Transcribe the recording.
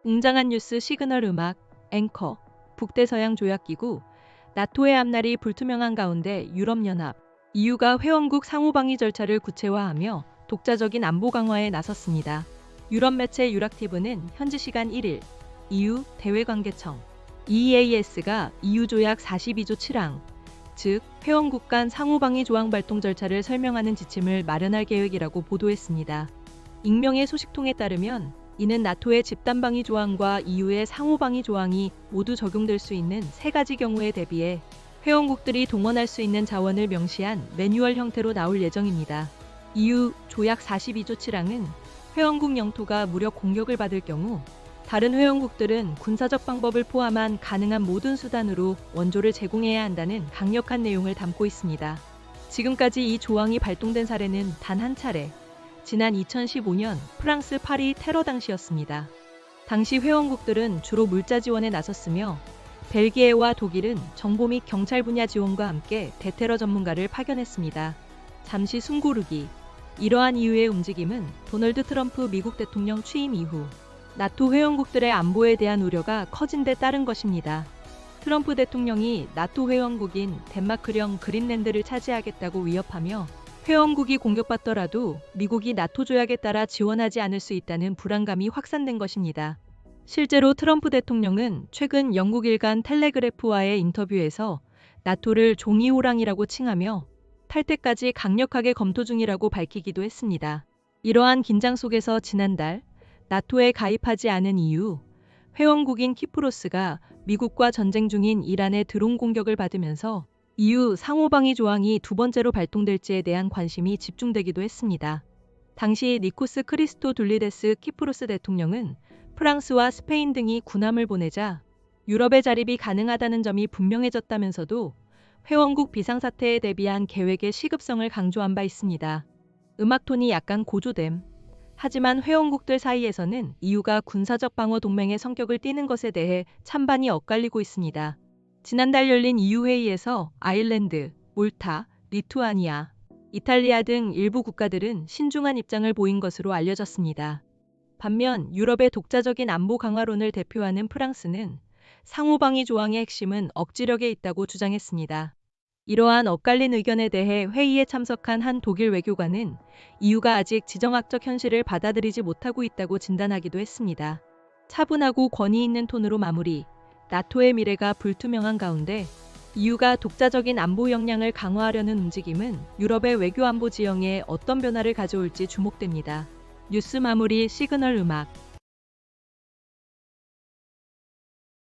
웅장한 뉴스 시그널 음악, 앵커, 북대서양 조약기구, 나토의 앞날이 불투명한 가운데 유럽연합, EU가 회원국 상호방위 절차를 구체화하며 독자적인 안보 강화에 나섰습니다. 유럽 매체 유락티브는 현지 시간 1일, EU 대외관계청, EEAS가 EU 조약 42조 7항, 즉 회원국 간 상호방위 조항 발동 절차를 설명하는 지침을 마련할 계획이라고 보도했습니다. 익명의 소식통에 따르면 이는 나토의 집단방위 조항과 EU의 상호방위 조항이 모두 적용될 수 있는 세 가지 경우에 대비해 회원국들이 동원할 수 있는 자원을 명시한 매뉴얼 형태로 나올 예정입니다. EU 조약 42조 7항은 회원국 영토가 무력 공격을 받을 경우 다른 회원국들은 군사적 방법을 포함한 가능한 모든 수단으로 원조를 제공해야 한다는 강력한 내용을 담고 있습니다. 지금까지 이 조항이 발동된 사례는 단 한 차례, 지난 2015년 프랑스 파리 테러 당시였습니다. 당시 회원국들은 주로 물자 지원에 나섰으며 벨기에와 독일은 정보 및 경찰 분야 지원과 함께 대테러 전문가를 파견했습니다. 잠시 숨 고르기. 이러한 이유의 움직임은 도널드 트럼프 미국 대통령 취임 이후 나토 회원국들의 안보에 대한 우려가 커진 데 따른 것입니다. 트럼프 대통령이 나토 회원국인 덴마크령 그린랜드를 차지하겠다고 위협하며 회원국이 공격받더라도 미국이 나토 조약에 따라 지원하지 않을 수 있다는 불안감이 확산된 것입니다. 실제로 트럼프 대통령은 최근 영국 일간 텔레그래프와의 인터뷰에서 나토를 종이호랑이라고 칭하며 탈퇴까지 강력하게 검토 중이라고 밝히기도 했습니다. 이러한 긴장 속에서 지난달 나토에 가입하지 않은 이유, 회원국인 키프로스가 미국과 전쟁 중인 이란의 드론 공격을 받으면서 EU 상호방위 조항이 두 번째로 발동될지에 대한 관심이 집중되기도 했습니다. 당시 니코스 크리스토둘리데스 키프로스 대통령은 프랑스와 스페인 등이 군함을 보내자 유럽의 자립이 가능하다는 점이 분명해졌다면서도 회원국 비상사태에 대비한 계획의 시급성을 강조한 바 있습니다. 음악톤이 약간 고조됨. 하지만 회원국들 사이에서는 EU가 군사적 방어 동맹의 성격을 띠는 것에 대해 찬반이 엇갈리고 있습니다. 지난달 열린 EU 회의에서 아일랜드, 몰타, 리투아니아, 이탈리아 등 일부 국가들은 신중한 입장을 보인 것으로 알려졌습니다. 반면 유럽의 독자적인 안보 강화론을 대표하는 프랑스는 상호방위 조항의 핵심은 억지력에 있다고 주장했습니다. 이러한 엇갈린 의견에 대해 회의에 참석한 한 독일 외교관은 EU가 아직 지정학적 현실을 받아들이지 못하고 있다고 진단하기도 했습니다. 차분하고 권위 있는 톤으로 마무리. 나토의 미래가 불투명한 가운데 EU가 독자적인 안보 역량을 강화하려는 움직임은 유럽의 외교 안보 지형에 어떤 변화를 가져올지 주목됩니다. 뉴스 마무리 시그널 음악.